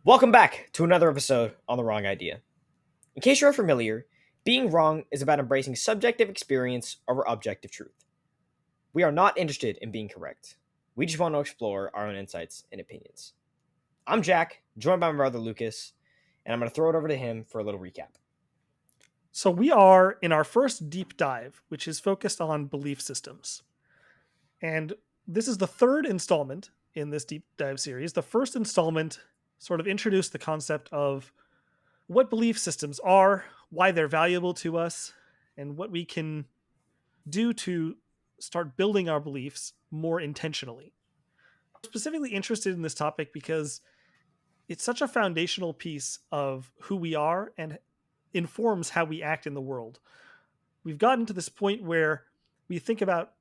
Welcome back to another episode on The Wrong Idea. In case you're unfamiliar, being wrong is about embracing subjective experience over objective truth. We are not interested in being correct. We just want to explore our own insights and opinions. I'm Jack, joined by my brother Lucas, and I'm going to throw it over to him for a little recap. So, we are in our first deep dive, which is focused on belief systems. And this is the third installment in this deep dive series. The first installment sort of introduced the concept of what belief systems are, why they're valuable to us, and what we can do to start building our beliefs more intentionally. I'm specifically interested in this topic because it's such a foundational piece of who we are and informs how we act in the world. We've gotten to this point where we think about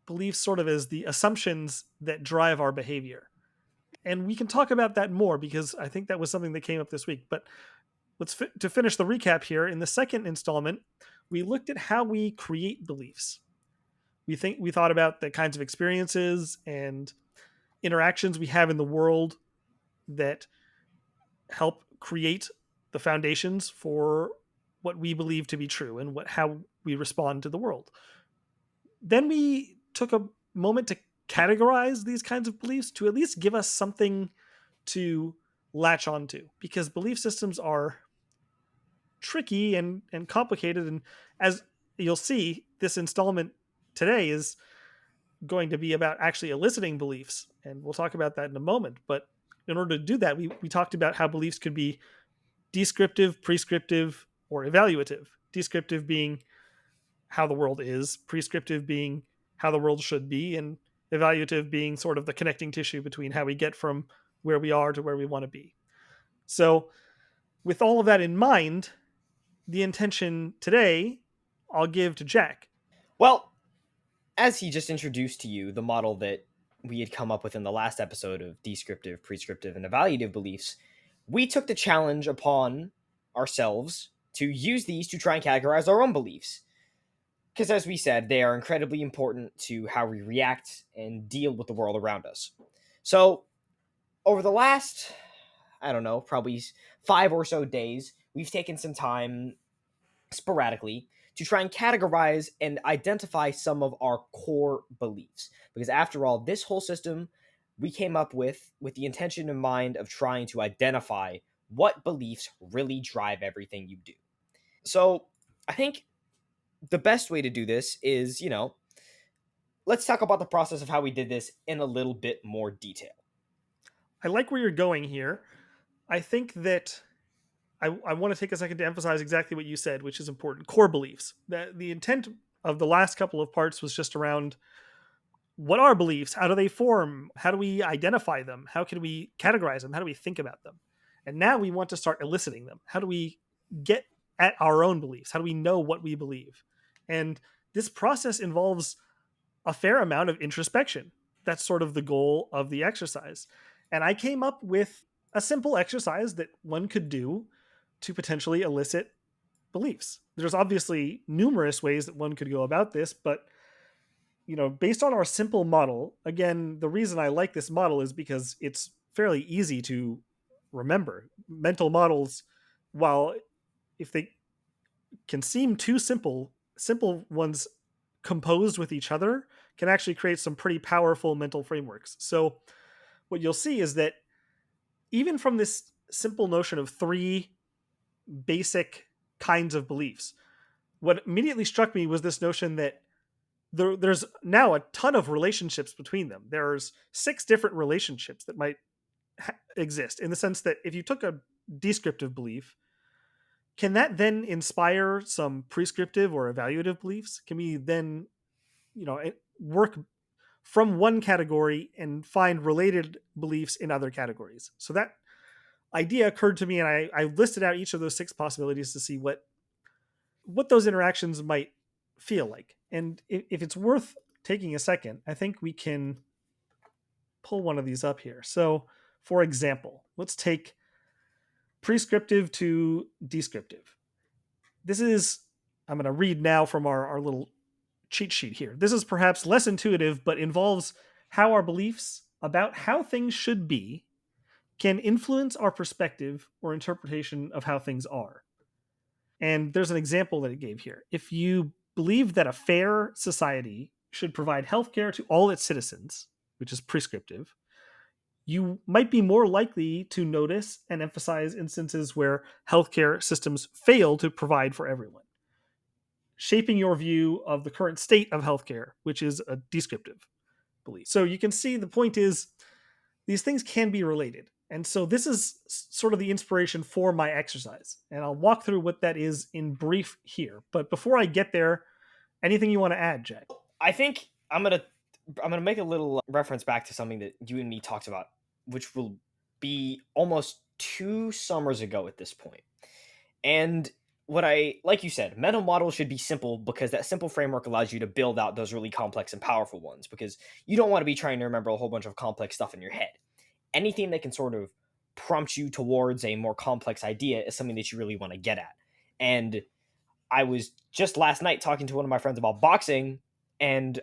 beliefs sort of as the assumptions that drive our behavior. And we can talk about that more because I think that was something that came up this week. But to finish the recap here, in the second installment, we looked at how we create beliefs. We thought about the kinds of experiences and interactions we have in the world that help create the foundations for what we believe to be true and how we respond to the world. Then we took a moment to categorize these kinds of beliefs to at least give us something to latch onto, because belief systems are tricky and complicated. And as you'll see, this installment today is going to be about actually eliciting beliefs. And we'll talk about that in a moment. But in order to do that, we talked about how beliefs could be descriptive, prescriptive, or evaluative. Descriptive being how the world is, prescriptive being how the world should be, and evaluative being sort of the connecting tissue between how we get from where we are to where we want to be. So, with all of that in mind, the intention today I'll give to Jack. Well, as he just introduced to you the model that we had come up with in the last episode of descriptive, prescriptive, and evaluative beliefs, we took the challenge upon ourselves to use these to try and categorize our own beliefs. Because, as we said, they are incredibly important to how we react and deal with the world around us. So, over the last, I don't know, probably 5 or so days, we've taken some time sporadically to try and categorize and identify some of our core beliefs. Because, after all, this whole system we came up with the intention in mind of trying to identify what beliefs really drive everything you do. So, I think the best way to do this is, let's talk about the process of how we did this in a little bit more detail. I like where you're going here. I think that I want to take a second to emphasize exactly what you said, which is important. Core beliefs. That the intent of the last couple of parts was just around what are beliefs? How do they form? How do we identify them? How can we categorize them? How do we think about them? And now we want to start eliciting them. How do we get at our own beliefs? How do we know what we believe? And this process involves a fair amount of introspection. That's sort of the goal of the exercise. And I came up with a simple exercise that one could do to potentially elicit beliefs. There's obviously numerous ways that one could go about this, but based on our simple model, again, the reason I like this model is because it's fairly easy to remember. Mental models, while if they can seem too simple ones composed with each other can actually create some pretty powerful mental frameworks. So what you'll see is that even from this simple notion of three basic kinds of beliefs, what immediately struck me was this notion that there's now a ton of relationships between them. There's 6 different relationships that might exist, in the sense that if you took a descriptive belief, can that then inspire some prescriptive or evaluative beliefs? Can we then, work from one category and find related beliefs in other categories? So that idea occurred to me, and I listed out each of those 6 possibilities to see what those interactions might feel like. And if it's worth taking a second, I think we can pull one of these up here. So, for example, let's take prescriptive to descriptive. This is, I'm going to read now from our little cheat sheet here. This is perhaps less intuitive, but involves how our beliefs about how things should be can influence our perspective or interpretation of how things are. And there's an example that it gave here. If you believe that a fair society should provide healthcare to all its citizens, which is prescriptive, you might be more likely to notice and emphasize instances where healthcare systems fail to provide for everyone, shaping your view of the current state of healthcare, which is a descriptive belief. So you can see the point is these things can be related. And so this is sort of the inspiration for my exercise. And I'll walk through what that is in brief here. But before I get there, anything you want to add, Jack? I think I'm gonna make a little reference back to something that you and me talked about, which will be almost 2 summers ago at this point. And what I like you said, mental models should be simple because that simple framework allows you to build out those really complex and powerful ones because you don't want to be trying to remember a whole bunch of complex stuff in your head. Anything that can sort of prompt you towards a more complex idea is something that you really want to get at. And I was just last night talking to one of my friends about boxing, and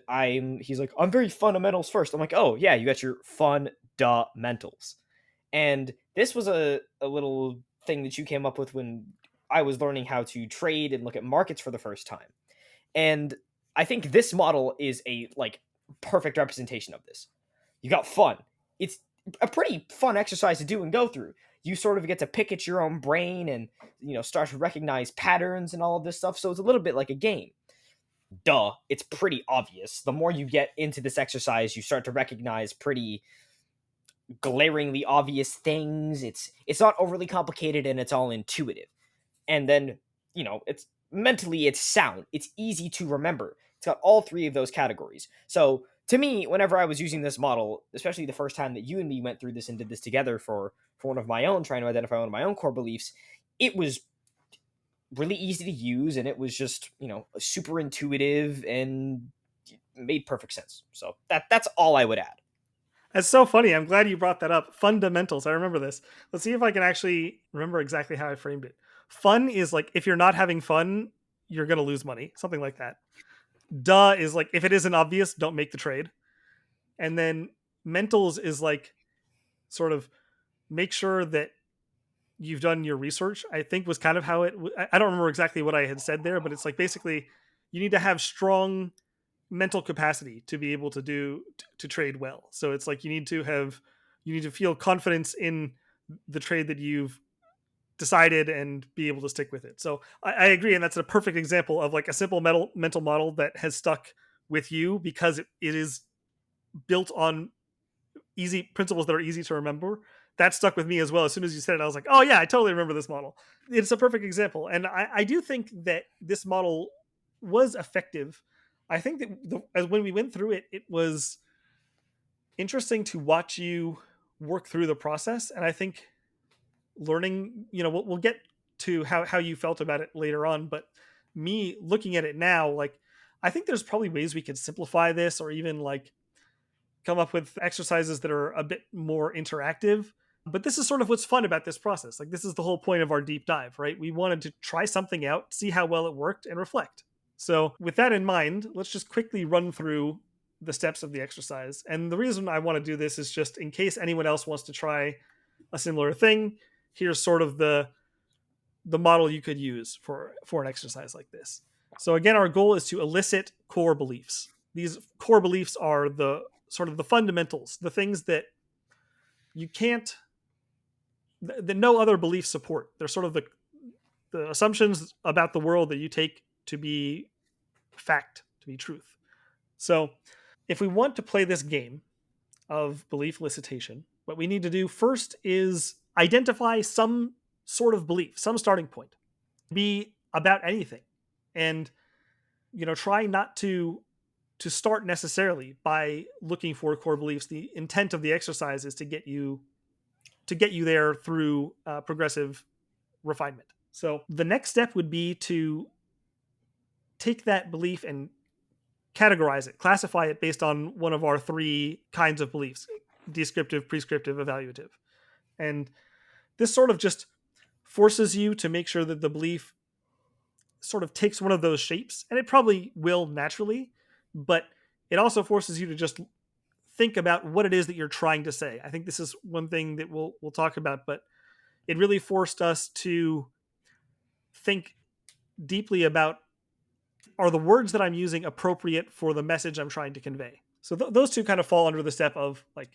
he's like, I'm very fundamentals first. I'm like, oh yeah, you got your fundamentals. And this was a little thing that you came up with when I was learning how to trade and look at markets for the first time. And I think this model is a like perfect representation of this. You got fun. It's a pretty fun exercise to do and go through. You sort of get to pick at your own brain and start to recognize patterns and all of this stuff. So it's a little bit like a game. Duh, it's pretty obvious. The more you get into this exercise, you start to recognize pretty glaringly obvious things. It's not overly complicated and it's all intuitive. And then, it's mentally it's sound. It's easy to remember. It's got all three of those categories. So to me, whenever I was using this model, especially the first time that you and me went through this and did this together for one of my own, trying to identify one of my own core beliefs, it was really easy to use and it was just, super intuitive and made perfect sense. So that's all I would add. It's so funny. I'm glad you brought that up. Fundamentals. I remember this. Let's see if I can actually remember exactly how I framed it. Fun is like if you're not having fun, you're going to lose money. Something like that. Duh is like if it isn't obvious, don't make the trade. And then mentals is like sort of make sure that you've done your research. I think was kind of how it. I don't remember exactly what I had said there, but it's like basically you need to have strong mental capacity to be able to to trade well. So it's like you need to feel confidence in the trade that you've decided and be able to stick with it. So I agree, and that's a perfect example of like a simple mental model that has stuck with you because it is built on easy principles that are easy to remember. That stuck with me as well. As soon as you said it, I was like, oh yeah, I totally remember this model. It's a perfect example. And I do think that this model was effective. I think that as when we went through it, it was interesting to watch you work through the process. And I think learning, we'll get to how you felt about it later on, but me looking at it now, like, I think there's probably ways we could simplify this or even like come up with exercises that are a bit more interactive. But this is sort of what's fun about this process. Like, this is the whole point of our deep dive, right? We wanted to try something out, see how well it worked, and reflect. So, with that in mind, let's just quickly run through the steps of the exercise. And the reason I want to do this is just in case anyone else wants to try a similar thing. Here's sort of the model you could use for an exercise like this. So again, our goal is to elicit core beliefs. These core beliefs are the sort of the fundamentals, the things that you can't that no other beliefs support. They're sort of the assumptions about the world that you take to be fact, to be truth. So if we want to play this game of belief elicitation, what we need to do first is identify some sort of belief, some starting point, be about anything, and try not to start necessarily by looking for core beliefs. The intent of the exercise is to get you there through progressive refinement. So the next step would be to take that belief and categorize it, classify it based on one of our three kinds of beliefs: descriptive, prescriptive, evaluative. And this sort of just forces you to make sure that the belief sort of takes one of those shapes, and it probably will naturally, but it also forces you to just think about what it is that you're trying to say. I think this is one thing that we'll talk about, but it really forced us to think deeply about, are the words that I'm using appropriate for the message I'm trying to convey? So those two kind of fall under the step of like,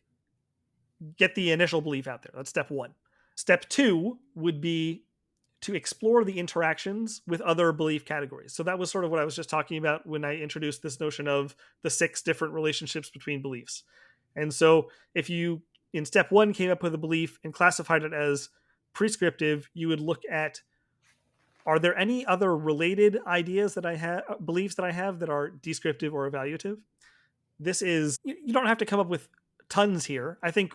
get the initial belief out there. That's step one. Step two would be to explore the interactions with other belief categories. So that was sort of what I was just talking about when I introduced this notion of the 6 different relationships between beliefs. And so if you, in step one, came up with a belief and classified it as prescriptive, you would look at, are there any other related ideas that I have, beliefs that I have that are descriptive or evaluative? This is, you don't have to come up with tons here. I think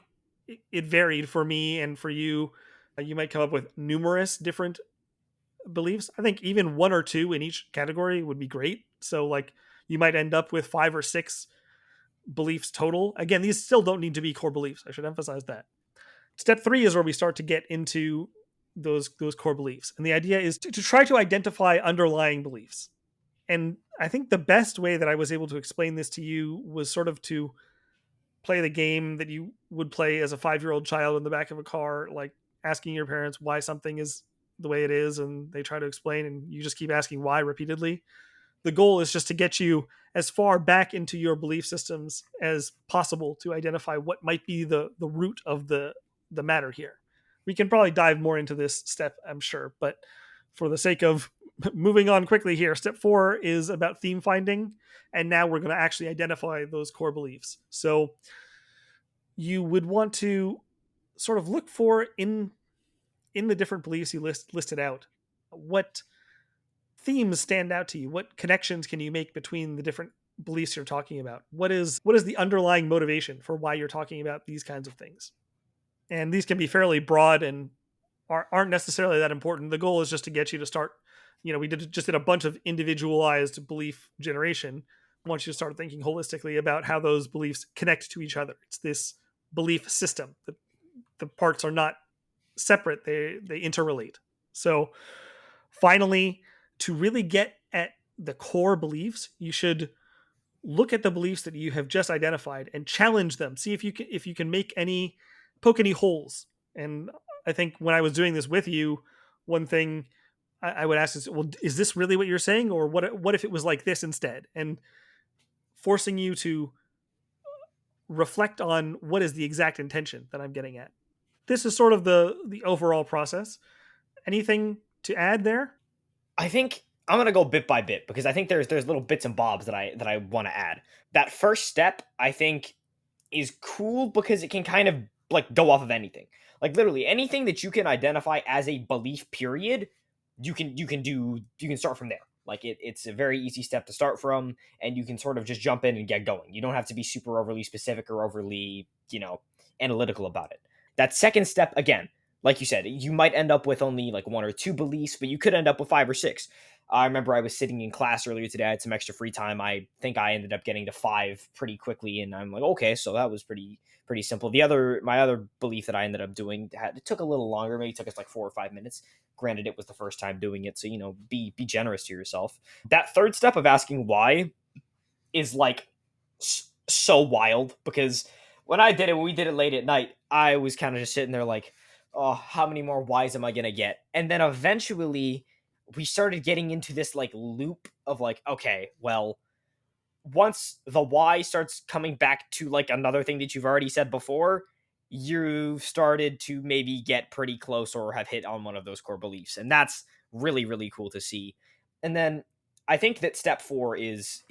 it varied for me and for you. You might come up with numerous different beliefs. I think even one or two in each category would be great. So, like, you might end up with 5 or 6 beliefs total. Again, these still don't need to be core beliefs. I should emphasize that. Step 3 is where we start to get into those core beliefs. And the idea is to try to identify underlying beliefs. And I think the best way that I was able to explain this to you was sort of to play the game that you would play as a 5-year-old child in the back of a car, like asking your parents why something is the way it is, and they try to explain, and you just keep asking why repeatedly. The goal is just to get you as far back into your belief systems as possible to identify what might be the root of the matter here. We can probably dive more into this step, I'm sure, but for the sake of moving on quickly here, step 4 is about theme finding, and now we're going to actually identify those core beliefs. So you would want to sort of look for in the different beliefs you listed out, what themes stand out to you, what connections can you make between the different beliefs you're talking about, what is the underlying motivation for why you're talking about these kinds of things. And these can be fairly broad and aren't necessarily that important. The goal is just to get you to start, we just did a bunch of individualized belief generation. I want you to start thinking holistically about how those beliefs connect to each other. It's this belief system. The parts are not separate, they interrelate. So finally, to really get at the core beliefs, you should look at the beliefs that you have just identified and challenge them. See if you can poke any holes. And I think when I was doing this with you, one thing I would ask is, well, is this really what you're saying, or what if it was like this instead? And forcing you to reflect on what is the exact intention that I'm getting at. This is sort of the overall process. Anything to add there? I think I'm gonna go bit by bit because I think there's little bits and bobs that I want to add. That first step, I think, is cool because it can kind of like go off of anything. Like literally anything that you can identify as a belief period, you can start from there. Like it's a very easy step to start from, and you can sort of just jump in and get going. You don't have to be super overly specific or overly, analytical about it. That second step, again, like you said, you might end up with only like 1 or 2 beliefs, but you could end up with 5 or 6. I remember I was sitting in class earlier today. I had some extra free time. I think I ended up getting to 5 pretty quickly, and I'm like, okay, so that was pretty simple. My other belief that I ended up doing it took a little longer. Maybe it took us like 4 or 5 minutes. Granted, it was the first time doing it, so be generous to yourself. That third step of asking why is like so wild because when we did it late at night, I was kind of just sitting there like, oh, how many more whys am I gonna get? And then eventually we started getting into this like loop of like, okay, well, once the why starts coming back to like another thing that you've already said before, you've started to maybe get pretty close or have hit on one of those core beliefs. And that's really, really cool to see. And then I think that step 4 is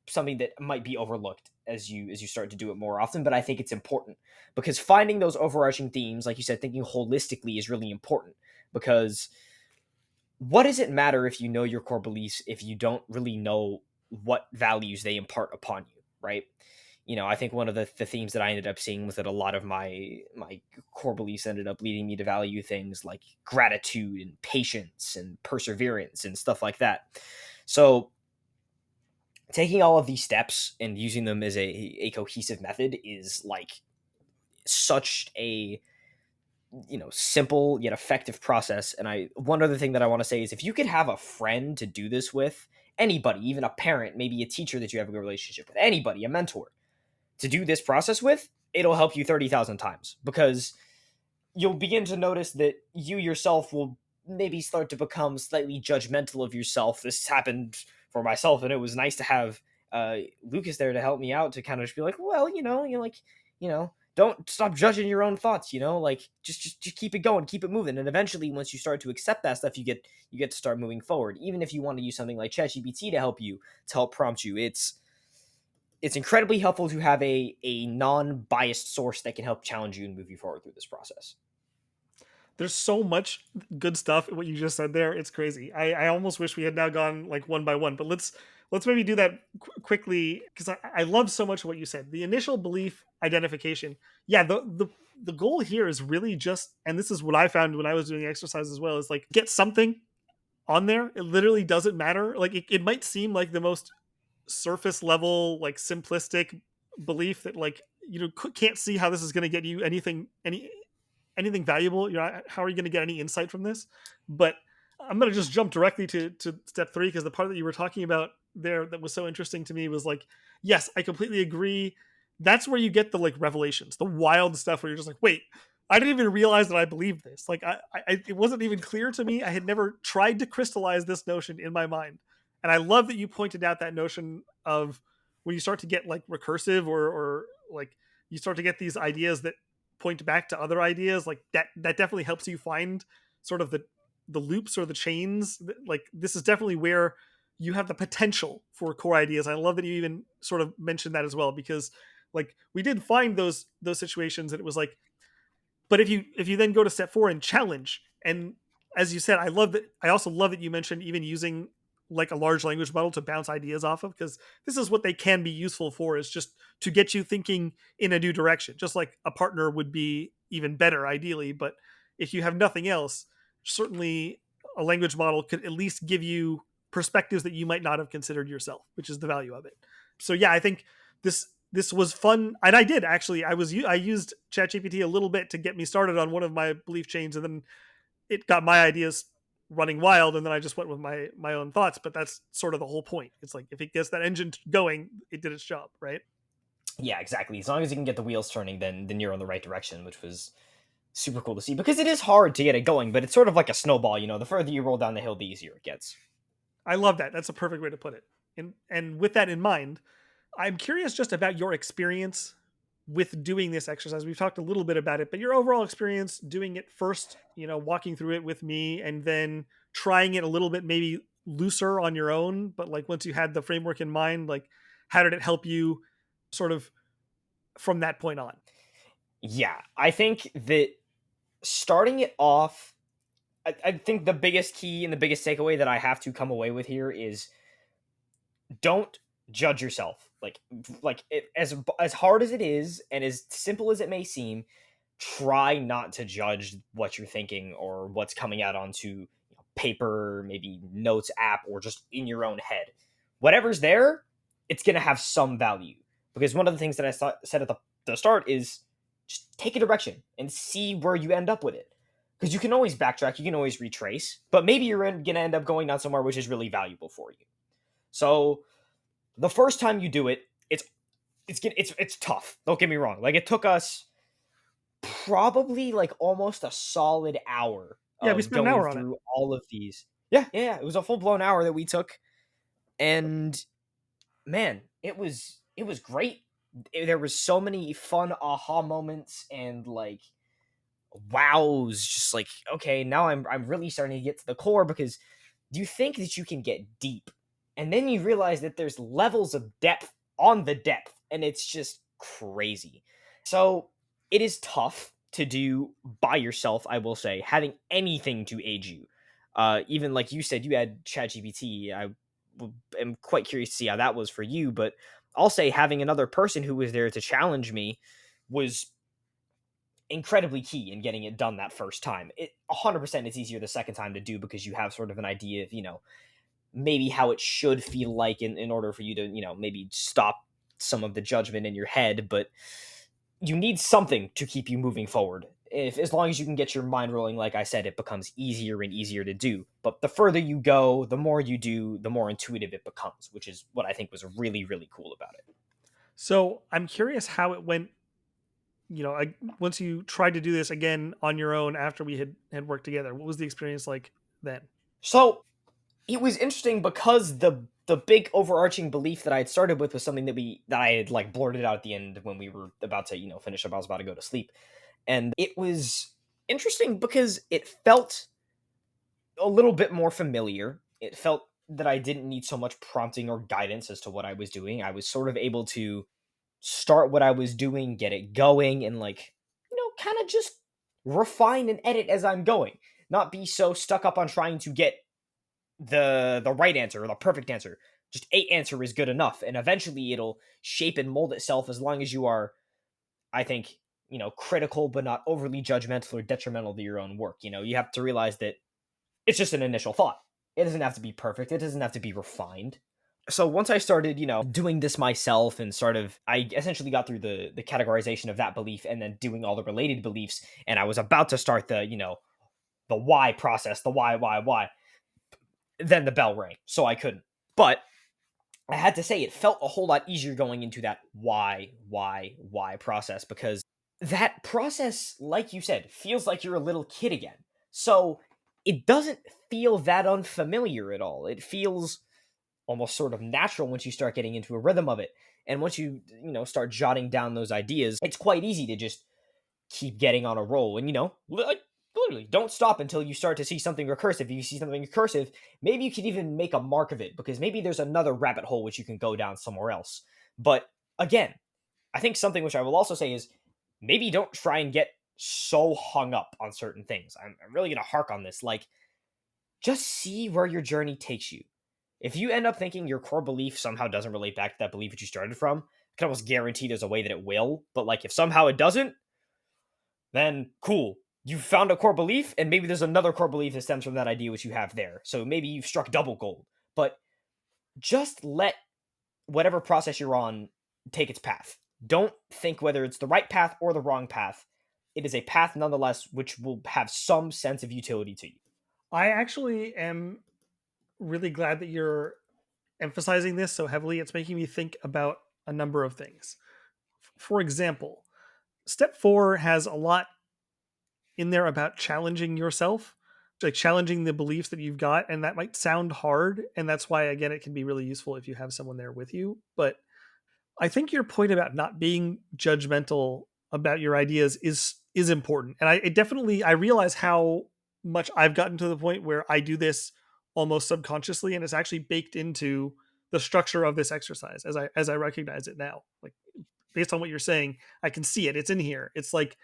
something that might be overlooked as you start to do it more often, but I think it's important because finding those overarching themes, like you said, thinking holistically is really important because what does it matter if you know your core beliefs if you don't really know what values they impart upon you, right? I think one of the themes that I ended up seeing was that a lot of my core beliefs ended up leading me to value things like gratitude and patience and perseverance and stuff like that. So taking all of these steps and using them as a cohesive method is like such a simple yet effective process. And one other thing that I want to say is if you could have a friend to do this with, anybody, even a parent, maybe a teacher that you have a good relationship with, anybody, a mentor, to do this process with, it'll help you 30,000 times, because you'll begin to notice that you yourself will maybe start to become slightly judgmental of yourself. This happened for myself, and it was nice to have Lucas there to help me out, to kind of just be like, well, you're like, don't stop judging your own thoughts, like just keep it going, keep it moving. And eventually, once you start to accept that stuff, you get to start moving forward. Even if you want to use something like ChatGPT to help prompt you, it's incredibly helpful to have a non-biased source that can help challenge you and move you forward through this process. There's so much good stuff in what you just said there. It's crazy. I almost wish we had now gone like one by one, but let's maybe do that quickly, because I love so much of what you said. The initial belief identification. Yeah, the goal here is really just, and this is what I found when I was doing exercise as well, is like get something on there. It literally doesn't matter. Like it might seem like the most surface level, like simplistic belief that like can't see how this is going to get you anything valuable. How are you going to get any insight from this? But I'm going to just jump directly to step 3, because the part that you were talking about there that was so interesting to me was like, yes, I completely agree. That's where you get the like revelations, the wild stuff where you're just like, wait, I didn't even realize that I believed this. Like it wasn't even clear to me. I had never tried to crystallize this notion in my mind. And I love that you pointed out that notion of when you start to get like recursive, or like you start to get these ideas that point back to other ideas, like that definitely helps you find sort of the loops or the chains. Like this is definitely where you have the potential for core ideas. I love that you even sort of mentioned that as well, because like we did find those situations that it was like, but if you then go to step 4 and challenge, and as you said, I also love that you mentioned even using like a large language model to bounce ideas off of, because this is what they can be useful for, is just to get you thinking in a new direction. Just like a partner would be even better ideally, but if you have nothing else, certainly a language model could at least give you perspectives that you might not have considered yourself, which is the value of it. So yeah, I think this was fun, and I did actually. I used ChatGPT a little bit to get me started on one of my belief chains, and then it got my ideas running wild, and then I just went with my own thoughts. But that's sort of the whole point. It's like if it gets that engine going, it did its job, right? Yeah, exactly. As long as you can get the wheels turning, then you're on the right direction, which was super cool to see, because it is hard to get it going, but it's sort of like a snowball. The further you roll down the hill, the easier it gets. I love that. That's a perfect way to put it. And with that in mind, I'm curious just about your experience with doing this exercise. We've talked a little bit about it, but your overall experience doing it first, walking through it with me, and then trying it a little bit maybe looser on your own, but like once you had the framework in mind, like how did it help you sort of from that point on? Yeah, I think that starting it off, I think the biggest key and the biggest takeaway that I have to come away with here is, don't judge yourself. As hard as it is and as simple as it may seem, try not to judge what you're thinking or what's coming out onto paper, maybe notes app, or just in your own head. Whatever's there, it's going to have some value, because one of the things that said at the start is just take a direction and see where you end up with it, because you can always backtrack, you can always retrace, but maybe you're going to end up going down somewhere which is really valuable for you. So the first time you do it, it's tough. Don't get me wrong. Like, it took us probably like almost a solid hour Yeah, we of spent an going hour on it. through all of these. Yeah. It was a full blown hour that we took, and man, it was great. There was so many fun aha moments and like wows. Just like, okay, now I'm really starting to get to the core, because you think that you can get deep, and then you realize that there's levels of depth on the depth, and it's just crazy. So it is tough to do by yourself, I will say, having anything to aid you. Even like you said, you had ChatGPT. Am quite curious to see how that was for you, but I'll say having another person who was there to challenge me was incredibly key in getting it done that first time. 100% it's easier the second time to do, because you have sort of an idea of, maybe how it should feel like, in order for you to, maybe stop some of the judgment in your head. But you need something to keep you moving forward. If As long as you can get your mind rolling, like I said, it becomes easier and easier to do. But the further you go, the more you do, the more intuitive it becomes, which is what I think was really, really cool about it. So I'm curious how it went. Once you tried to do this again on your own after we had worked together, what was the experience like then? So it was interesting because the big overarching belief that I had started with was something that I had like blurted out at the end when we were about to finish up. I was about to go to sleep, and it was interesting because it felt a little bit more familiar. It felt that I didn't need so much prompting or guidance as to what I was doing. I was sort of able to start what I was doing, get it going, and like, kind of just refine and edit as I'm going. Not be so stuck up on trying to get the right answer or the perfect answer. Just a answer is good enough, and eventually it'll shape and mold itself as long as you are, I think, critical but not overly judgmental or detrimental to your own work. You have to realize that it's just an initial thought. It doesn't have to be perfect. It doesn't have to be refined. So once I started, doing this myself and sort of, I essentially got through the categorization of that belief and then doing all the related beliefs, and I was about to start the why process, the why. Then the bell rang, so I couldn't. But I had to say, it felt a whole lot easier going into that why process, because that process, like you said, feels like you're a little kid again. So it doesn't feel that unfamiliar at all. It feels almost sort of natural once you start getting into a rhythm of it. And once start jotting down those ideas, it's quite easy to just keep getting on a roll. And like literally, don't stop until you start to see something recursive. If you see something recursive, maybe you could even make a mark of it, because maybe there's another rabbit hole which you can go down somewhere else. But again, I think something which I will also say is, maybe don't try and get so hung up on certain things. I'm really going to hark on this. Like, just see where your journey takes you. If you end up thinking your core belief somehow doesn't relate back to that belief that you started from, I can almost guarantee there's a way that it will. But like, if somehow it doesn't, then cool. You found a core belief, and maybe there's another core belief that stems from that idea which you have there. So maybe you've struck double gold. But just let whatever process you're on take its path. Don't think whether it's the right path or the wrong path. It is a path nonetheless which will have some sense of utility to you. I actually am really glad that you're emphasizing this so heavily. It's making me think about a number of things. For example, step 4 has a lot in there about challenging yourself, like challenging the beliefs that you've got. And that might sound hard. And that's why, again, it can be really useful if you have someone there with you. But I think your point about not being judgmental about your ideas is important. And it definitely, I realize how much I've gotten to the point where I do this almost subconsciously, and it's actually baked into the structure of this exercise as I recognize it now. Like, based on what you're saying, I can see it. It's in here. It's like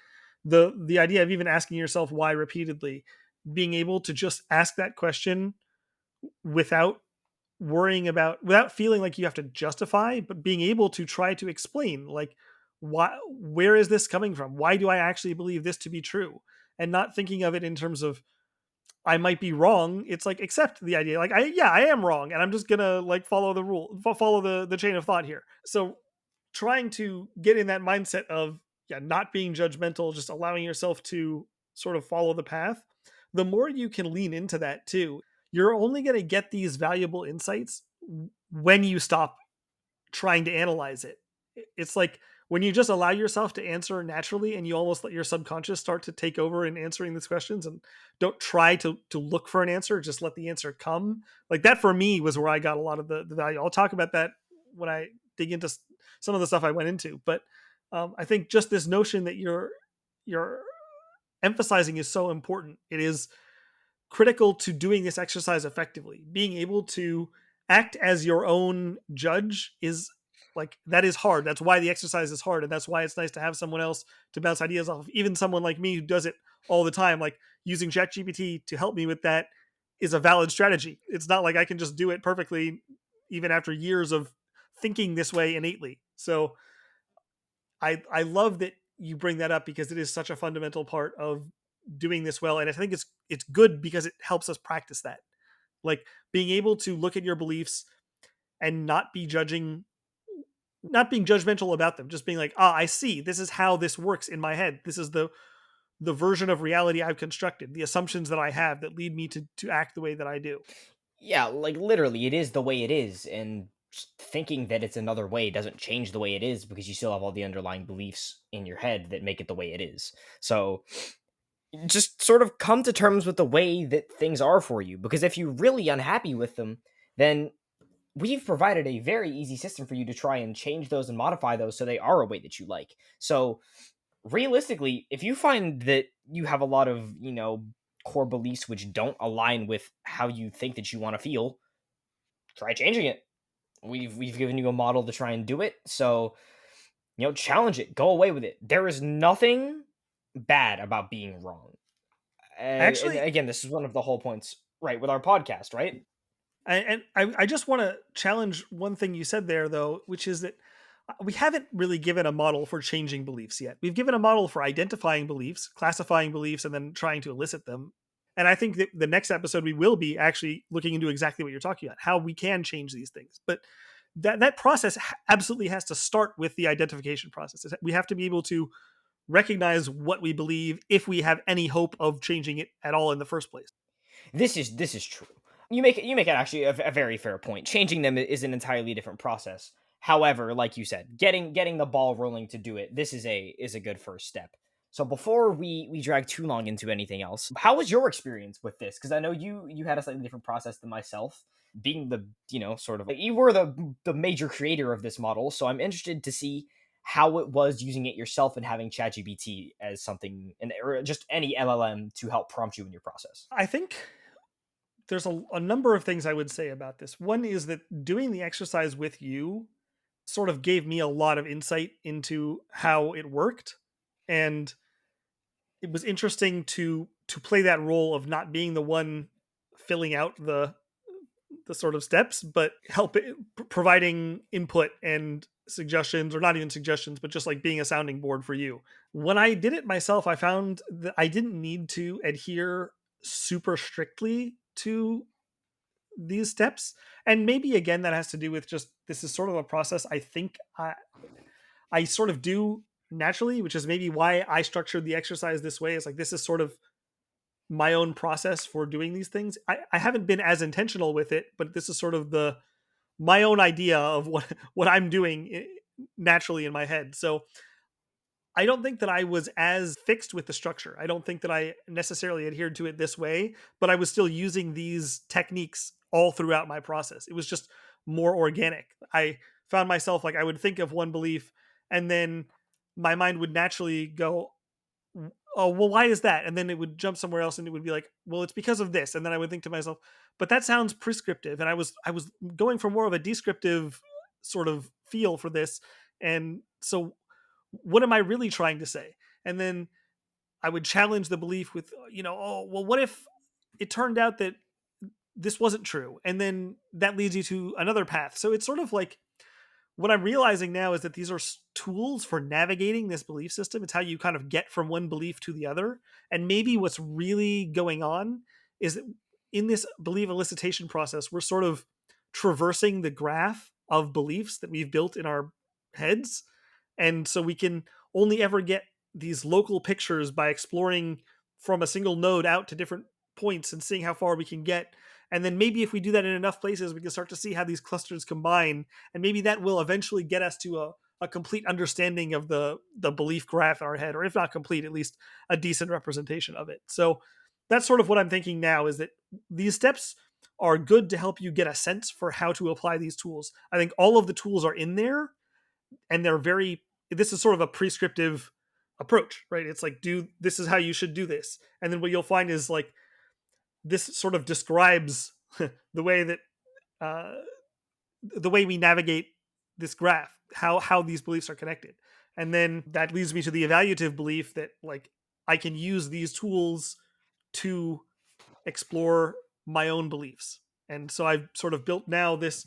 the idea of even asking yourself why repeatedly, being able to just ask that question without without feeling like you have to justify, but being able to try to explain, like, where is this coming from? Why do I actually believe this to be true? And not thinking of it in terms of I might be wrong. It's like, accept the idea, like, I am wrong, and I'm just gonna like follow the rule, follow the chain of thought here. So trying to get in that mindset of, yeah, not being judgmental, just allowing yourself to sort of follow the path. The more you can lean into that too, you're only going to get these valuable insights when you stop trying to analyze it. It's like when you just allow yourself to answer naturally, and you almost let your subconscious start to take over in answering these questions, and don't try to look for an answer, just let the answer come. Like, that for me was where I got a lot of the value. I'll talk about that when I dig into some of the stuff I went into. But I think just this notion that you're emphasizing is so important. It is critical to doing this exercise effectively. Being able to act as your own judge is, like, that is hard. That's why the exercise is hard, and that's why it's nice to have someone else to bounce ideas off of. Even someone like me who does it all the time, like using ChatGPT to help me with that, is a valid strategy. It's not like I can just do it perfectly even after years of thinking this way innately. So I love that you bring that up, because it is such a fundamental part of doing this well. And I think it's good because it helps us practice that. Like, being able to look at your beliefs and not being judgmental about them, just being like, I see, this is how this works in my head. This is the version of reality I've constructed, the assumptions that I have that lead me to act the way that I do. Yeah, like literally, it is the way it is, and thinking that it's another way doesn't change the way it is, because you still have all the underlying beliefs in your head that make it the way it is. So just sort of come to terms with the way that things are for you, because if you're really unhappy with them, then we've provided a very easy system for you to try and change those and modify those so they are a way that you like. So realistically, if you find that you have a lot of, core beliefs which don't align with how you think that you want to feel, try changing it. We've given you a model to try and do it. So, challenge it. Go away with it. There is nothing bad about being wrong. And Actually, again, this is one of the whole points, right, with our podcast, right? I just want to challenge one thing you said there, though, which is that we haven't really given a model for changing beliefs yet. We've given a model for identifying beliefs, classifying beliefs, and then trying to elicit them. And I think that the next episode we will be actually looking into exactly what you're talking about, how we can change these things. But that process absolutely has to start with the identification process. We have to be able to recognize what we believe if we have any hope of changing it at all in the first place. This is true. You make it actually a very fair point. Changing them is an entirely different process. However, like you said, getting the ball rolling to do it, this is a good first step. So before we drag too long into anything else, how was your experience with this? Because I know you had a slightly different process than myself. Being the sort of, you were the major creator of this model, so I'm interested to see how it was using it yourself and having ChatGPT as something, and or just any LLM to help prompt you in your process. I think there's a number of things I would say about this. One is that doing the exercise with you sort of gave me a lot of insight into how it worked, and it was interesting to play that role of not being the one filling out the sort of steps, but providing input and suggestions, or not even suggestions, but just like being a sounding board for you. When I did it myself, I found that I didn't need to adhere super strictly to these steps. And maybe again, that has to do with just this is sort of a process I think I sort of do naturally, which is maybe why I structured the exercise this way. Is like this is sort of my own process for doing these things. I haven't been as intentional with it, but this is sort of the my own idea of what I'm doing naturally in my head. So I don't think that I was as fixed with the structure. I don't think that I necessarily adhered to it this way, but I was still using these techniques all throughout my process. It was just more organic. I found myself like I would think of one belief, and then my mind would naturally go, oh, well, why is that? And then it would jump somewhere else and it would be like, well, it's because of this. And then I would think to myself, but that sounds prescriptive. And I was going for more of a descriptive sort of feel for this. And so what am I really trying to say? And then I would challenge the belief with, oh, well, what if it turned out that this wasn't true? And then that leads you to another path. So it's sort of like what I'm realizing now is that these are tools for navigating this belief system. It's how you kind of get from one belief to the other. And maybe what's really going on is that in this belief elicitation process, we're sort of traversing the graph of beliefs that we've built in our heads. And so we can only ever get these local pictures by exploring from a single node out to different points and seeing how far we can get. And then maybe if we do that in enough places, we can start to see how these clusters combine. And maybe that will eventually get us to a complete understanding of the belief graph in our head, or if not complete, at least a decent representation of it. So that's sort of what I'm thinking now, is that these steps are good to help you get a sense for how to apply these tools. I think all of the tools are in there, and they're very, this is sort of a prescriptive approach, right? It's like, this is how you should do this. And then what you'll find is like, this sort of describes the way that uh, the way we navigate this graph, how these beliefs are connected. And then that leads me to the evaluative belief that like I can use these tools to explore my own beliefs. And so I've sort of built now this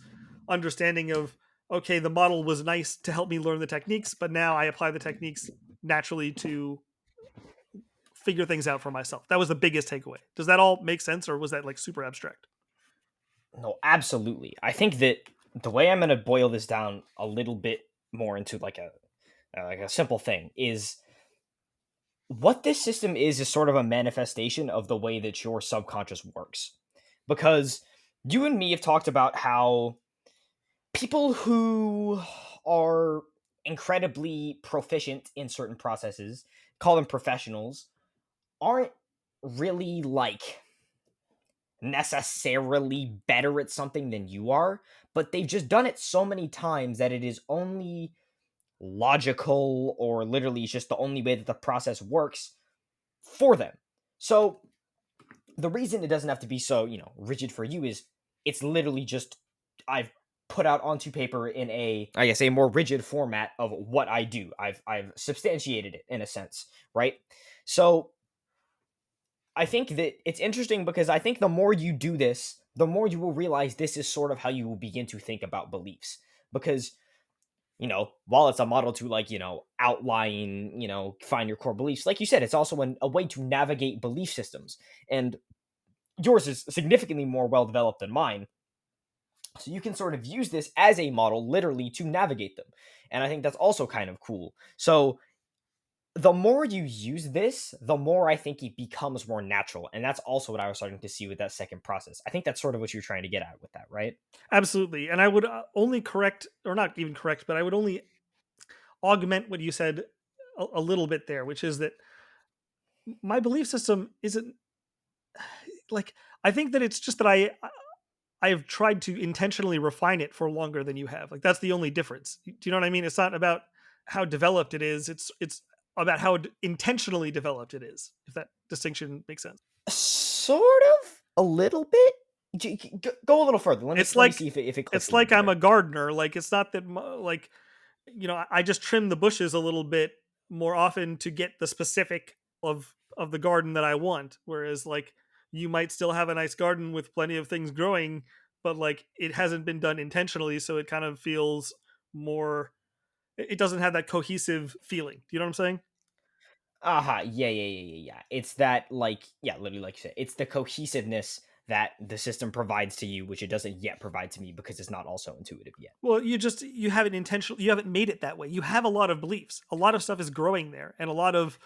understanding of, okay, the model was nice to help me learn the techniques, but now I apply the techniques naturally to figure things out for myself. That was the biggest takeaway. Does that all make sense, or was that like super abstract? No, absolutely. I think that the way I'm going to boil this down a little bit more into like a simple thing is, what this system is sort of a manifestation of the way that your subconscious works. Because you and me have talked about how People who are incredibly proficient in certain processes, call them professionals, aren't really like necessarily better at something than you are, but they've just done it so many times that it is only logical, or literally it's just the only way that the process works for them. So the reason it doesn't have to be so, rigid for you is it's literally just I've put out onto paper in a, I guess, a more rigid format of what I do. I've substantiated it in a sense, right? So I think that it's interesting because I think the more you do this, the more you will realize this is sort of how you will begin to think about beliefs. Because, while it's a model to, like, outline, find your core beliefs, like you said, it's also a way to navigate belief systems. And yours is significantly more well developed than mine. So you can sort of use this as a model literally to navigate them. And I think that's also kind of cool. So the more you use this, the more I think it becomes more natural. And that's also what I was starting to see with that second process. I think that's sort of what you're trying to get at with that, right? Absolutely. And I would only correct, or not even correct, but I would only augment what you said a little bit there, which is that my belief system isn't like, I think that it's just that I've tried to intentionally refine it for longer than you have. Like, that's the only difference. Do you know what I mean? It's not about how developed it is. It's about how intentionally developed it is. If that distinction makes sense. Sort of, a little bit. Go a little further. Let me It's let me like see if it clicks it's a little like I'm better. a gardener. Like, it's not that like, I just trim the bushes a little bit more often to get the specific of the garden that I want. Whereas, like, you might still have a nice garden with plenty of things growing, but like it hasn't been done intentionally, so it kind of feels more. It doesn't have that cohesive feeling. Do you know what I'm saying? Aha, yeah. It's that, like, yeah, literally, like you said, it's the cohesiveness that the system provides to you, which it doesn't yet provide to me because it's not also intuitive yet. Well, you haven't intentional. You haven't made it that way. You have a lot of beliefs. A lot of stuff is growing there, and a lot of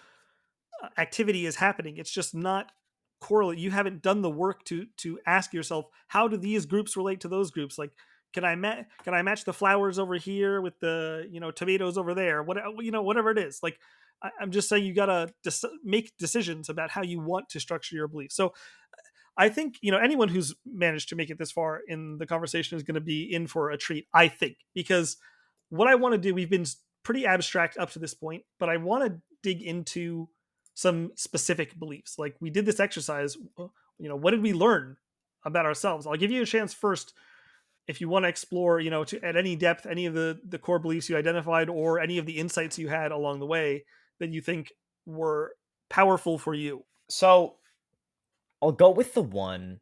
activity is happening. It's just not correlate. You haven't done the work to ask yourself, how do these groups relate to those groups? Like, can I match the flowers over here with the tomatoes over there? Whatever it is. Like, I'm just saying, you gotta make decisions about how you want to structure your beliefs. So I think anyone who's managed to make it this far in the conversation is going to be in for a treat. I think, because what I want to do, we've been pretty abstract up to this point, but I want to dig into some specific beliefs. Like, we did this exercise. What did we learn about ourselves? I'll give you a chance first if you want to explore, at any depth, any of the core beliefs you identified, or any of the insights you had along the way that you think were powerful for you. So I'll go with the one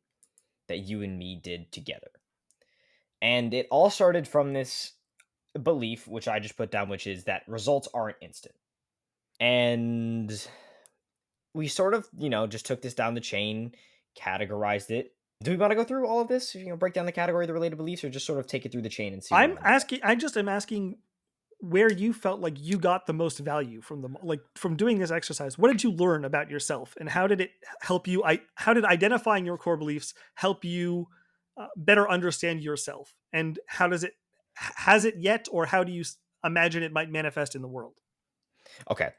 that you and me did together. And it all started from this belief, which I just put down, which is that results aren't instant. And we sort of, just took this down the chain, categorized it. Do we want to go through all of this? Break down the category of the related beliefs, or just sort of take it through the chain and see where we end up at? I just am asking where you felt like you got the most value from from doing this exercise. What did you learn about yourself, and how did it help you? How did identifying your core beliefs help you better understand yourself? And how does it has it yet, or how do you imagine it might manifest in the world? Okay.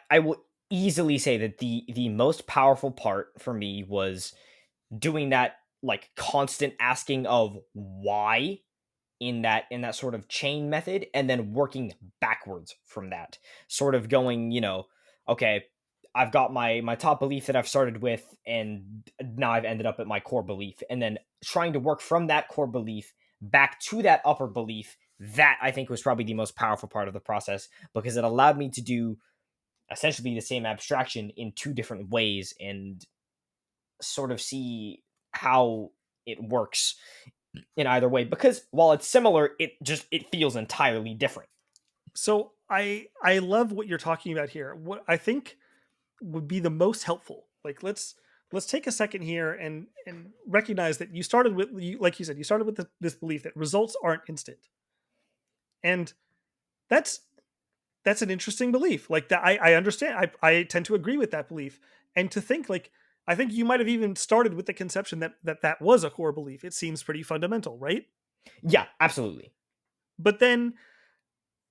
I will easily say that the most powerful part for me was doing that, like, constant asking of why in that sort of chain method, and then working backwards from that, sort of going, okay, I've got my top belief that I've started with, and now I've ended up at my core belief, and then trying to work from that core belief back to that upper belief. That, I think, was probably the most powerful part of the process, because it allowed me to do essentially the same abstraction in two different ways, and sort of see how it works in either way, because while it's similar, it feels entirely different. So I love what you're talking about here. What I think would be the most helpful. Like, let's take a second here and recognize that you started with, like you said, you started with this belief that results aren't instant, and that's that's an interesting belief. Like, that, I understand. I tend to agree with that belief, and to think, like, I think you might have even started with the conception that that was a core belief. It seems pretty fundamental, right? Yeah, absolutely. But then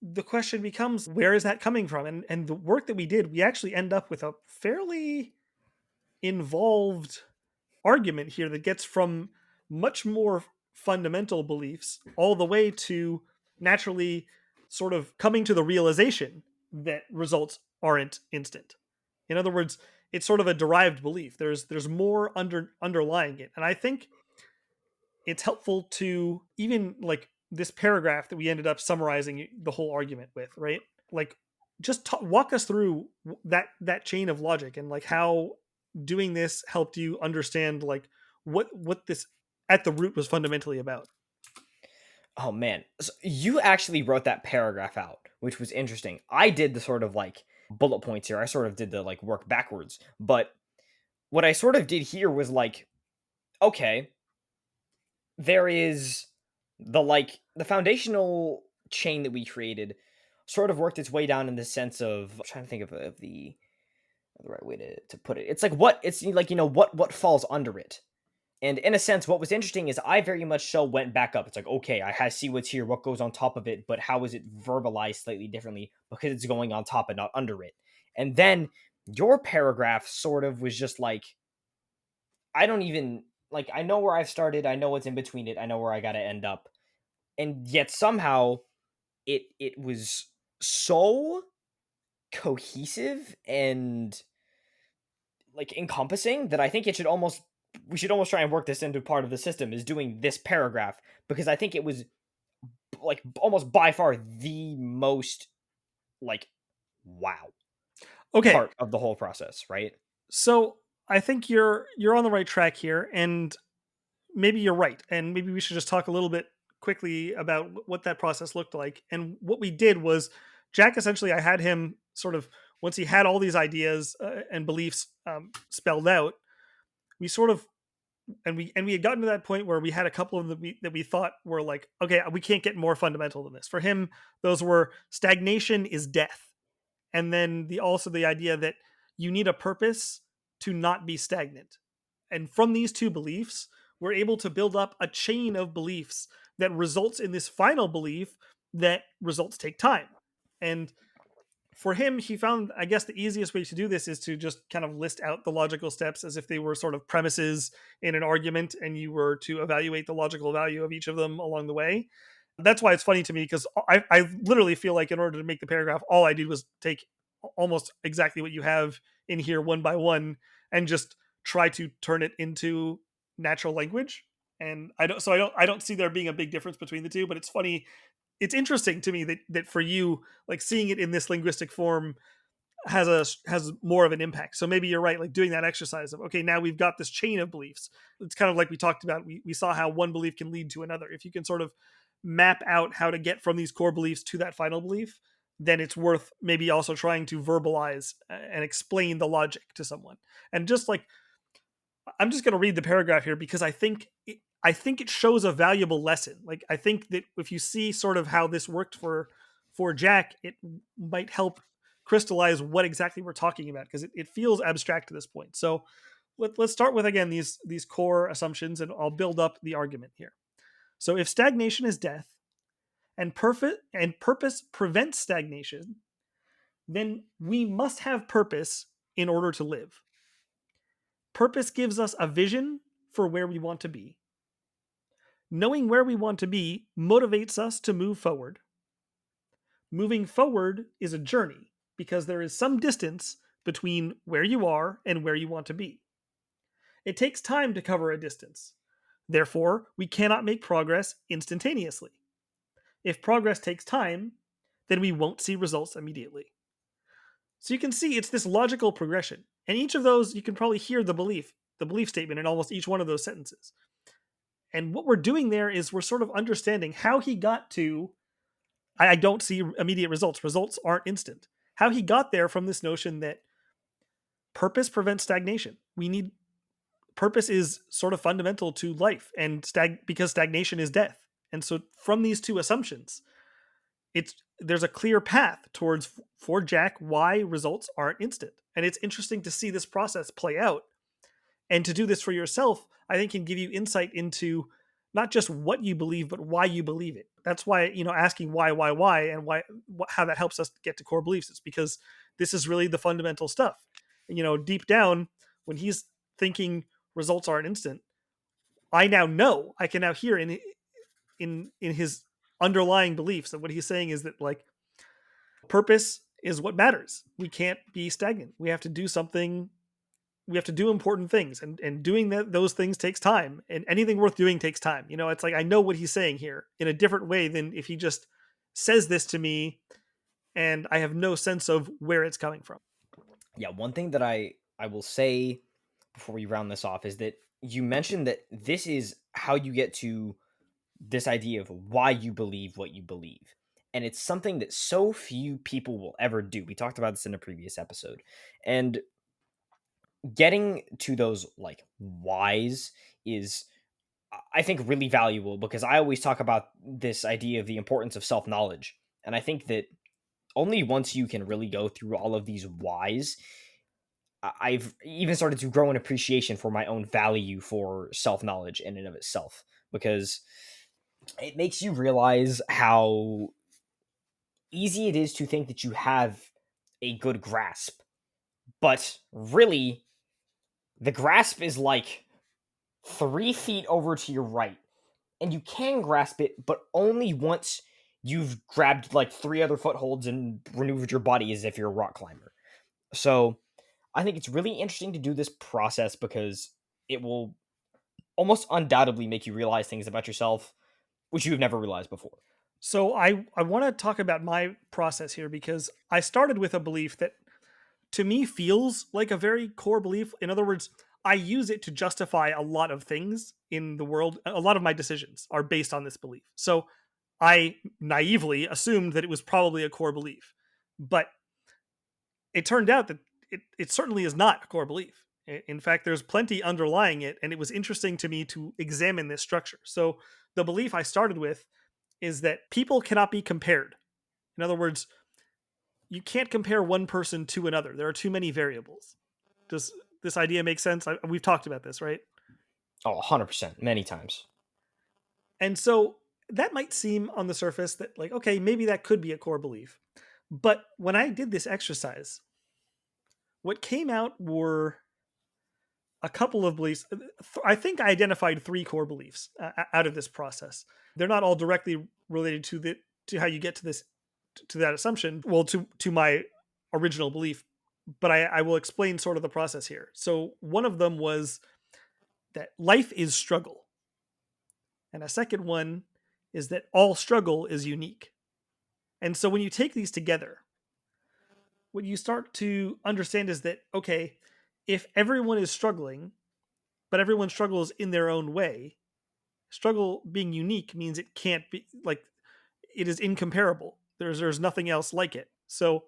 the question becomes, where is that coming from? And the work that we did, we actually end up with a fairly involved argument here that gets from much more fundamental beliefs all the way to naturally sort of coming to the realization that results aren't instant. In other words, it's sort of a derived belief. There's more underlying it. And I think it's helpful to even like this paragraph that we ended up summarizing the whole argument with, right? Like just walk us through that chain of logic and like how doing this helped you understand like what this at the root was fundamentally about. Oh man, so you actually wrote that paragraph out, which was interesting. I did the sort of like bullet points here. I sort of did the like work backwards, but what I sort of did here was like, okay, there is the foundational chain that we created sort of worked its way down in the sense of I'm trying to think of the right way to put it. It's like what it's like, what falls under it. And in a sense, what was interesting is I very much so went back up. It's like, okay, see what's here, what goes on top of it, but how is it verbalized slightly differently because it's going on top and not under it. And then your paragraph sort of was just like, I don't even like I know where I've started, I know what's in between it, I know where I gotta end up. And yet somehow it was so cohesive and like encompassing that I think it should almost we should almost try and work this into part of the system is doing this paragraph because I think it was like almost by far the most like wow Okay, part of the whole process, right? so I think you're on the right track here, and maybe you're right, and maybe we should just talk a little bit quickly about what that process looked like. And what we did was, Jack essentially, I had him sort of once he had all these ideas and beliefs spelled out, we sort of and we had gotten to that point where we had a couple of them that we thought were like, okay, we can't get more fundamental than this. For him, those were stagnation is death, and then the idea that you need a purpose to not be stagnant. And from these two beliefs, we're able to build up a chain of beliefs that results in this final belief that results take time. And for him, he found, I guess, the easiest way to do this is to just kind of list out the logical steps as if they were sort of premises in an argument and you were to evaluate the logical value of each of them along the way. That's why it's funny to me because I literally feel like in order to make the paragraph, all I did was take almost exactly what you have in here one by one and just try to turn it into natural language. And I don't see there being a big difference between the two, but it's funny, it's interesting to me that for you, like seeing it in this linguistic form has more of an impact. So maybe you're right, like doing that exercise of, okay, now we've got this chain of beliefs. It's kind of like we talked about, we saw how one belief can lead to another. If you can sort of map out how to get from these core beliefs to that final belief, then it's worth maybe also trying to verbalize and explain the logic to someone. And just like, I'm just going to read the paragraph here because I think it shows a valuable lesson. Like I think that if you see sort of how this worked for Jack, it might help crystallize what exactly we're talking about because it feels abstract to this point. So let's start with again these core assumptions, and I'll build up the argument here. So if stagnation is death, and purpose prevents stagnation, then we must have purpose in order to live. Purpose gives us a vision for where we want to be. Knowing where we want to be motivates us to move forward. Moving forward is a journey because there is some distance between where you are and where you want to be. It takes time to cover a distance. Therefore, we cannot make progress instantaneously. If progress takes time, then we won't see results immediately. So you can see it's this logical progression. And each of those, you can probably hear the belief statement in almost each one of those sentences. And what we're doing there is we're sort of understanding how he got to, I don't see immediate results. Results aren't instant. How he got there from this notion that purpose prevents stagnation. We need purpose is sort of fundamental to life, and because stagnation is death. And so from these two assumptions, there's a clear path towards for Jack why results aren't instant. And it's interesting to see this process play out. And to do this for yourself, I think can give you insight into not just what you believe, but why you believe it. That's why, asking why, and how that helps us get to core beliefs. It's because this is really the fundamental stuff. Deep down, when he's thinking results are an instant, I now know, I can now hear in his underlying beliefs that what he's saying is that, like, purpose is what matters. We can't be stagnant. We have to do something. We have to do important things, and doing those things takes time, and anything worth doing takes time. It's like, I know what he's saying here in a different way than if he just says this to me and I have no sense of where it's coming from. Yeah, one thing that I will say before we round this off is that you mentioned that this is how you get to this idea of why you believe what you believe. And it's something that so few people will ever do. We talked about this in a previous episode. And getting to those like whys is, I think, really valuable, because I always talk about this idea of the importance of self-knowledge. And I think that only once you can really go through all of these whys, I've even started to grow an appreciation for my own value for self-knowledge in and of itself, because it makes you realize how easy it is to think that you have a good grasp, but really the grasp is like 3 feet over to your right, and you can grasp it, but only once you've grabbed like three other footholds and maneuvered your body as if you're a rock climber. So I think it's really interesting to do this process, because it will almost undoubtedly make you realize things about yourself which you've never realized before. So I want to talk about my process here, because I started with a belief that to me feels like a very core belief. In other words, I use it to justify a lot of things in the world. A lot of my decisions are based on this belief. So I naively assumed that it was probably a core belief. But it turned out that it certainly is not a core belief. In fact, there's plenty underlying it, and it was interesting to me to examine this structure. So the belief I started with is that people cannot be compared. In other words, you can't compare one person to another. There are too many variables. Does this idea make sense? We've talked about this, right? Oh, 100%, many times. And so that might seem on the surface that, like, okay, maybe that could be a core belief. But when I did this exercise, what came out were a couple of beliefs. I think I identified three core beliefs out of this process. They're not all directly related to how you get to this, to that assumption. Well, to my original belief, but I will explain sort of the process here. So one of them was that life is struggle, and a second one is that all struggle is unique. And so when you take these together, what you start to understand is that, okay, if everyone is struggling, but everyone struggles in their own way, struggle being unique means it can't be, like, it is incomparable. There's nothing else like it. So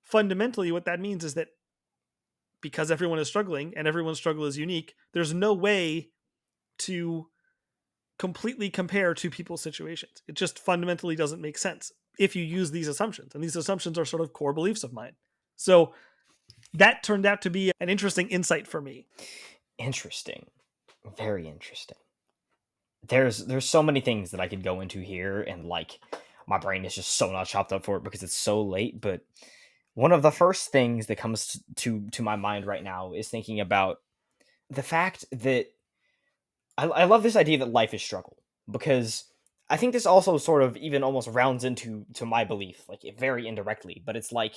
fundamentally what that means is that because everyone is struggling and everyone's struggle is unique, there's no way to completely compare two people's situations. It just fundamentally doesn't make sense if you use these assumptions. And these assumptions are sort of core beliefs of mine. So that turned out to be an interesting insight for me. Interesting. Very interesting. There's so many things that I could go into here, and like my brain is just so not chopped up for it because it's so late, but one of the first things that comes to my mind right now is thinking about the fact that I love this idea that life is struggle, because I think this also sort of even almost rounds into my belief, like very indirectly, but it's like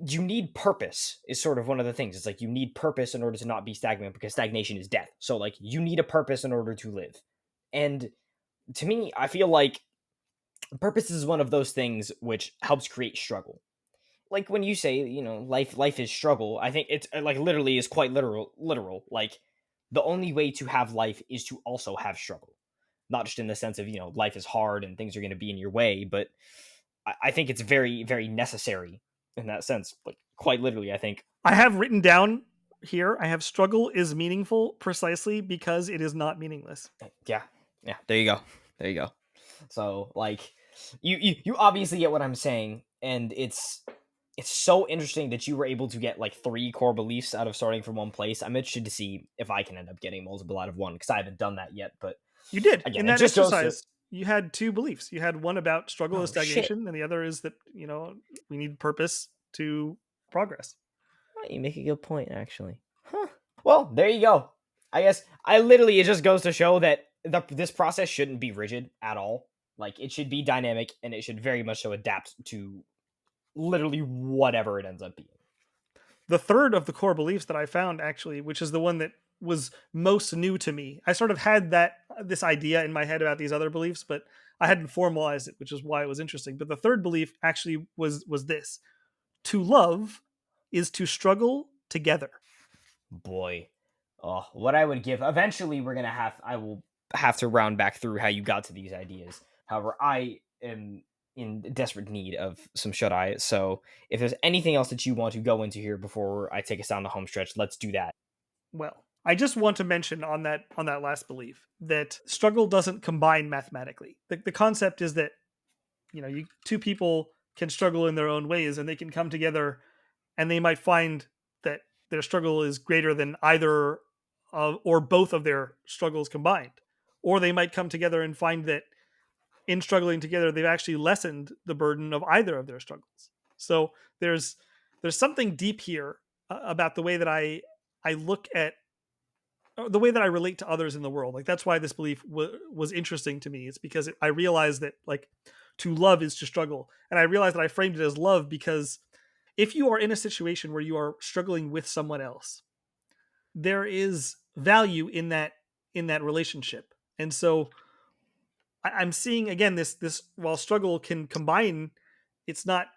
you need purpose is sort of one of the things. It's like you need purpose in order to not be stagnant, because stagnation is death. So like you need a purpose in order to live. And to me, I feel like purpose is one of those things which helps create struggle. Like when you say, life is struggle, I think it's like literally is quite literal. Like the only way to have life is to also have struggle. Not just in the sense of, life is hard and things are going to be in your way, but I think it's very, very necessary in that sense. Like quite literally, I think. I have written down here, I have struggle is meaningful precisely because it is not meaningless. Yeah. Yeah. There you go. There you go. So like you obviously get what I'm saying, and it's so interesting that you were able to get like three core beliefs out of starting from one place. I'm interested to see if I can end up getting multiple out of one, because I haven't done that yet. But You did. Again, In it that just goes to exercise, you had two beliefs. You had one about struggle and oh shit. stagnation, and the other is that, we need purpose to progress. You make a good point, actually. Huh. Well, there you go. I guess it just goes to show that this process shouldn't be rigid at all. Like, it should be dynamic, and it should very much so adapt to literally whatever it ends up being. The third of the core beliefs that I found, actually, which is the one that was most new to me. I sort of had this idea in my head about these other beliefs, but I hadn't formalized it, which is why it was interesting. But the third belief actually was this: to love is to struggle together. Boy, oh, what I would give. Eventually, I will have to round back through how you got to these ideas. However, I am in desperate need of some shut eye. So, if there's anything else that you want to go into here before I take us down the home stretch, let's do that. Well, I just want to mention on that last belief that struggle doesn't combine mathematically. The concept is that two people can struggle in their own ways, and they can come together, and they might find that their struggle is greater than either of or both of their struggles combined, or they might come together and find that in struggling together they've actually lessened the burden of either of their struggles. So there's something deep here about the way that I look at the way that I relate to others in the world. Like, that's why this belief was interesting to me. It's because I realized that, like, to love is to struggle, and I realized that I framed it as love because if you are in a situation where you are struggling with someone else, there is value in that relationship. And so I'm seeing again this while struggle can combine, it's not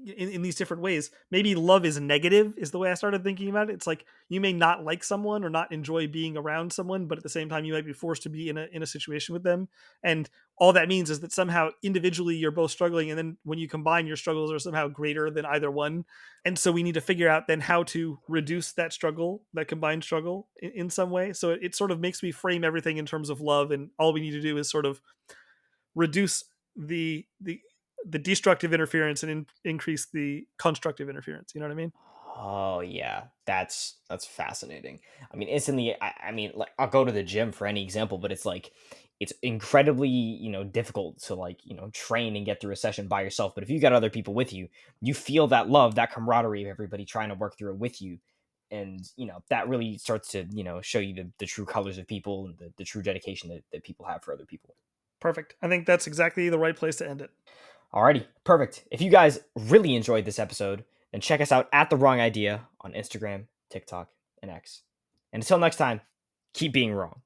in these different ways. Maybe love is negative is the way I started thinking about it. It's like you may not like someone or not enjoy being around someone, but at the same time you might be forced to be in a situation with them. And all that means is that somehow individually you're both struggling, and then when you combine, your struggles are somehow greater than either one. And so we need to figure out then how to reduce that struggle, that combined struggle, in some way. So it sort of makes me frame everything in terms of love, and all we need to do is sort of reduce the destructive interference and increase the constructive interference. You know what I mean? Oh yeah, that's fascinating. I mean, instantly, I mean, like, I'll go to the gym for any example, but it's like it's incredibly difficult to, like, train and get through a session by yourself. But if you got other people with you, you feel that love, that camaraderie of everybody trying to work through it with you, and that really starts to show you the true colors of people and the true dedication that people have for other people. Perfect. I think that's exactly the right place to end it. Alrighty, perfect. If you guys really enjoyed this episode, then check us out at The Wrong Idea on Instagram, TikTok, and X. And until next time, keep being wrong.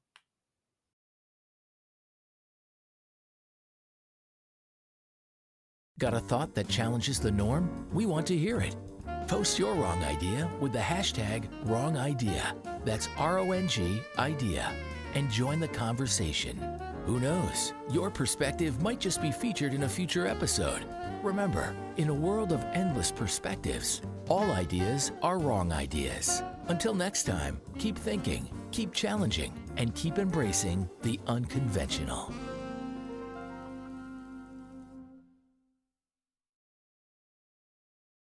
Got a thought that challenges the norm? We want to hear it. Post your wrong idea with the hashtag #WrongIdea. That's RONG idea. And join the conversation. Who knows? Your perspective might just be featured in a future episode. Remember, in a world of endless perspectives, all ideas are wrong ideas. Until next time, keep thinking, keep challenging, and keep embracing the unconventional.